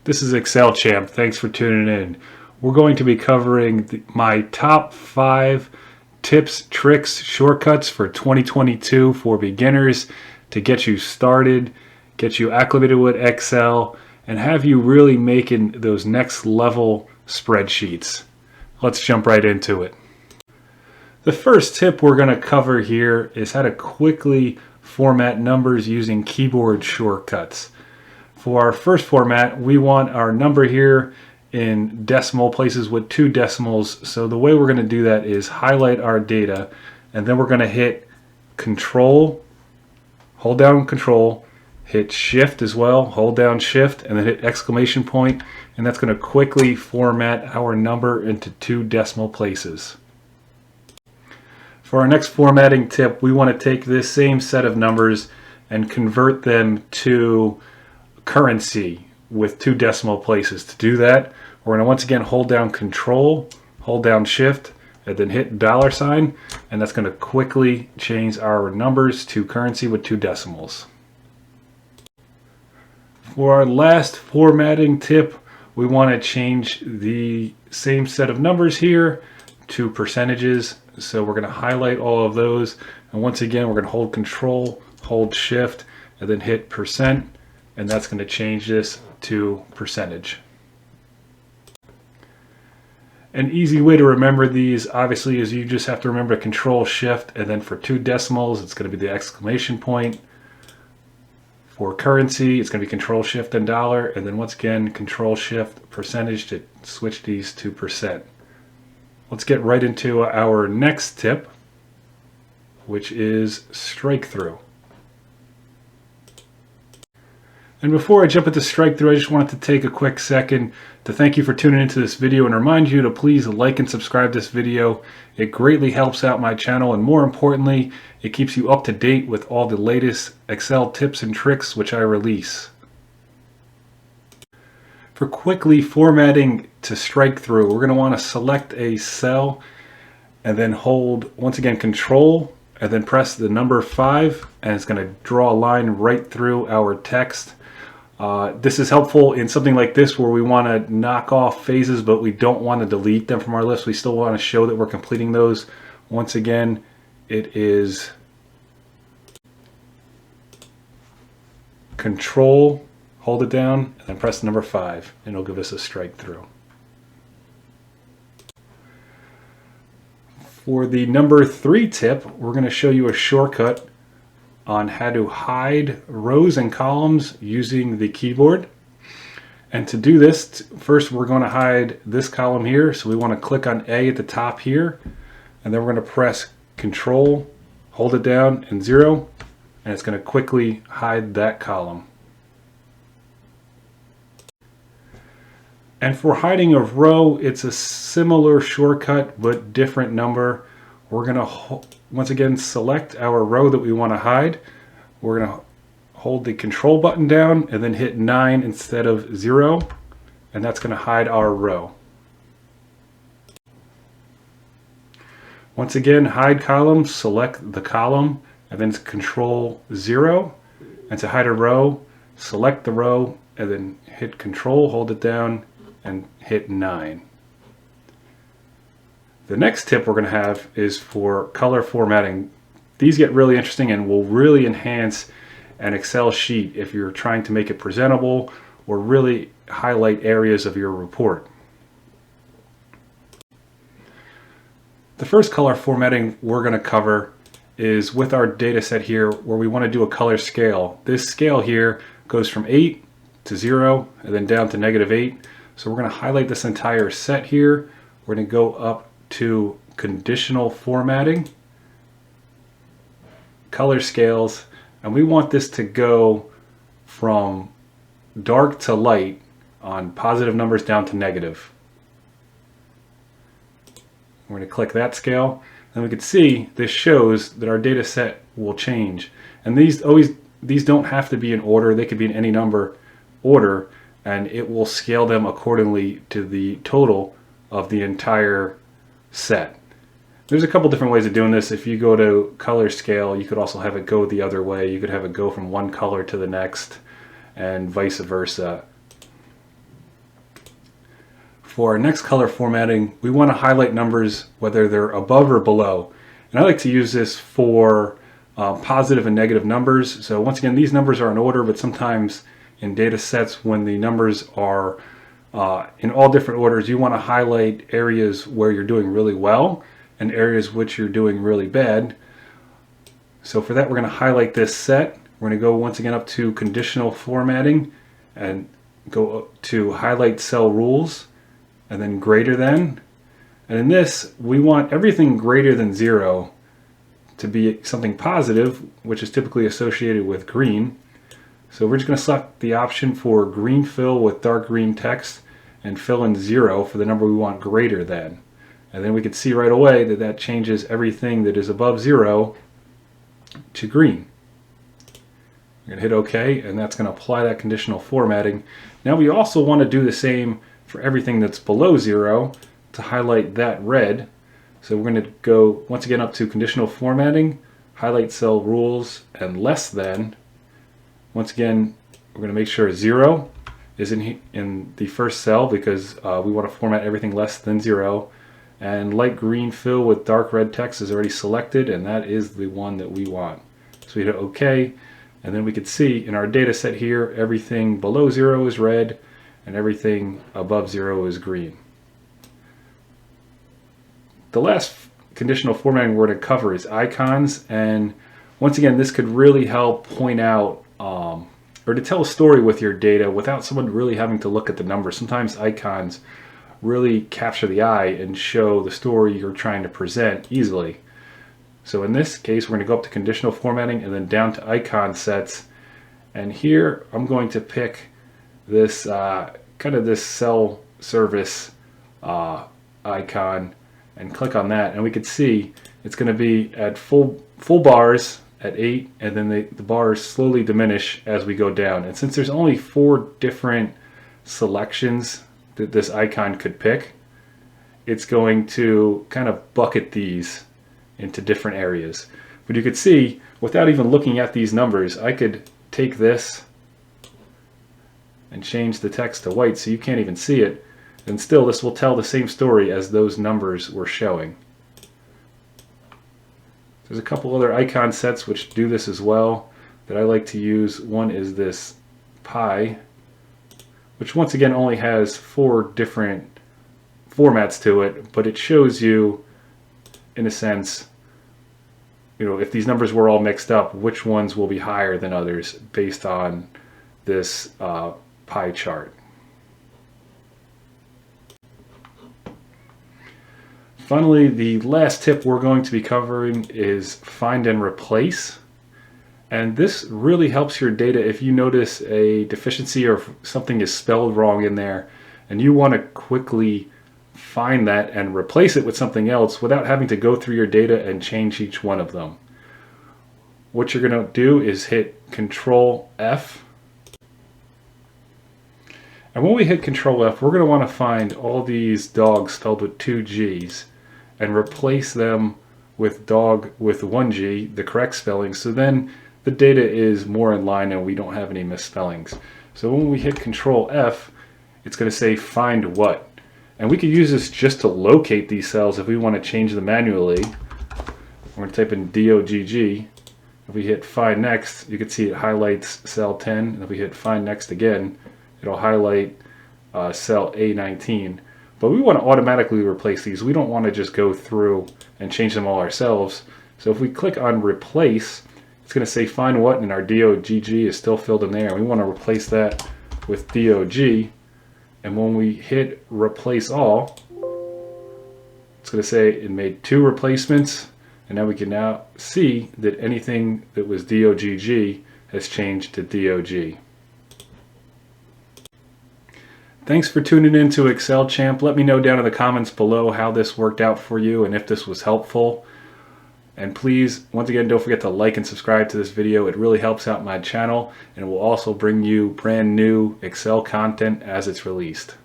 This is Excel Champ. Thanks for tuning in. We're going to be covering my top 5 tips, tricks, shortcuts for 2022 for beginners to get you started, get you acclimated with Excel, and have you really making those next level spreadsheets. Let's jump right into it. The first tip we're going to cover here is how to quickly format numbers using keyboard shortcuts. For our first format, we want our number here in decimal places with 2 decimals. So the way we're going to do that is highlight our data, and then we're going to hit Control, hold down Control, hit Shift as well, hold down Shift, and then hit exclamation point, and that's going to quickly format our number into 2 decimal places. For our next formatting tip, we want to take this same set of numbers and convert them to currency with 2 decimal places. To do that, we're going to once again hold down Control, hold down Shift, and then hit $, and that's going to quickly change our numbers to currency with 2 decimals. For our last formatting tip, we want to change the same set of numbers here to percentages. So we're going to highlight all of those, and once again we're going to hold Control, hold Shift, and then hit %, and that's going to change this to percentage. An easy way to remember these obviously is you just have to remember Control Shift, and then for 2 decimals it's going to be the exclamation point. For currency it's going to be Control Shift and dollar, and then once again Control Shift percentage to switch these to %. Let's get right into our next tip, which is strike through. And before I jump into strike through, I just wanted to take a quick second to thank you for tuning into this video and remind you to please like and subscribe this video. It greatly helps out my channel, and more importantly, it keeps you up to date with all the latest Excel tips and tricks which I release. For quickly formatting to strike through, we're going to want to select a cell and then hold once again Control and then press the number 5, and it's going to draw a line right through our text. This is helpful in something like this where we want to knock off phases but we don't want to delete them from our list. We still want to show that we're completing those. Once again, it is Control, hold it down, and then press the number 5, and it'll give us a strike through. For the number 3 tip, we're going to show you a shortcut on how to hide rows and columns using the keyboard. And to do this, first we're going to hide this column here. So we want to click on A at the top here, and then we're going to press Control, hold it down, and 0, and it's going to quickly hide that column. And for hiding a row, it's a similar shortcut but different number. We're going to once again select our row that we want to hide. We're going to hold the Control button down and then hit 9 instead of 0, and that's going to hide our row. Once again, hide column, select the column, and then Control 0. And to hide a row, select the row and then hit Control, hold it down, and hit 9. The next tip we're going to have is for color formatting. These get really interesting and will really enhance an Excel sheet if you're trying to make it presentable or really highlight areas of your report. The first color formatting we're going to cover is with our data set here where we want to do a color scale. This scale here goes from 8 to 0 and then down to -8. So we're going to highlight this entire set here. We're going to go up to conditional formatting, color scales, and we want this to go from dark to light on positive numbers down to negative. We're going to click that scale, and we can see this shows that our data set will change. And these don't have to be in order, they could be in any number order, and it will scale them accordingly to the total of the entire set. There's a couple different ways of doing this. If you go to color scale, you could also have it go the other way. You could have it go from one color to the next and vice versa. For our next color formatting, we want to highlight numbers whether they're above or below. And I like to use this for positive and negative numbers. So once again, these numbers are in order, but sometimes in data sets when the numbers are in all different orders, you want to highlight areas where you're doing really well and areas which you're doing really bad. So for that, we're going to highlight this set. We're going to go once again up to conditional formatting and go up to highlight cell rules and then greater than. And in this, we want everything greater than 0 to be something positive, which is typically associated with green. So we're just going to select the option for green fill with dark green text and fill in 0 for the number we want greater than. And then we can see right away that that changes everything that is above 0 to green. We're going to hit OK, and that's going to apply that conditional formatting. Now we also want to do the same for everything that's below 0 to highlight that red. So we're going to go once again up to conditional formatting, highlight cell rules, and less than. Once again, we're going to make sure 0 is in the first cell because we want to format everything less than 0. And light green fill with dark red text is already selected, and that is the one that we want. So we hit OK, and then we can see in our data set here, everything below 0 is red, and everything above 0 is green. The last conditional formatting we're going to cover is icons, and once again, this could really help point out or to tell a story with your data without someone really having to look at the numbers. Sometimes icons really capture the eye and show the story you're trying to present easily. So in this case, we're going to go up to conditional formatting and then down to icon sets. And here I'm going to pick this kind of this cell service icon and click on that, and we can see it's going to be at full bars at 8, and then the bars slowly diminish as we go down. And since there's only 4 different selections that this icon could pick, it's going to kind of bucket these into different areas. But you could see, without even looking at these numbers, I could take this and change the text to white so you can't even see it, and still this will tell the same story as those numbers were showing. There's a couple other icon sets which do this as well that I like to use. One is this pie, which once again only has 4 different formats to it, but it shows you, in a sense, if these numbers were all mixed up, which ones will be higher than others based on this pie chart. Finally, the last tip we're going to be covering is find and replace. And this really helps your data if you notice a deficiency or if something is spelled wrong in there and you want to quickly find that and replace it with something else without having to go through your data and change each one of them. What you're going to do is hit Control F. And when we hit Control F, we're going to want to find all these dogs spelled with 2 G's and replace them with dog with 1 G, the correct spelling, so then the data is more in line and we don't have any misspellings. So when we hit Control F, it's going to say find what. And we could use this just to locate these cells if we want to change them manually. We're going to type in DOGG. If we hit find next, you can see it highlights cell 10. And if we hit find next again, it'll highlight cell A19. But we want to automatically replace these. We don't want to just go through and change them all ourselves. So if we click on replace, it's going to say find what, and our DOGG is still filled in there. We want to replace that with DOG. And when we hit replace all, it's going to say it made 2 replacements. And now we can now see that anything that was DOGG has changed to DOG. Thanks for tuning in to Excel Champ. Let me know down in the comments below how this worked out for you and if this was helpful. And please, once again, don't forget to like and subscribe to this video. It really helps out my channel, and it will also bring you brand new Excel content as it's released.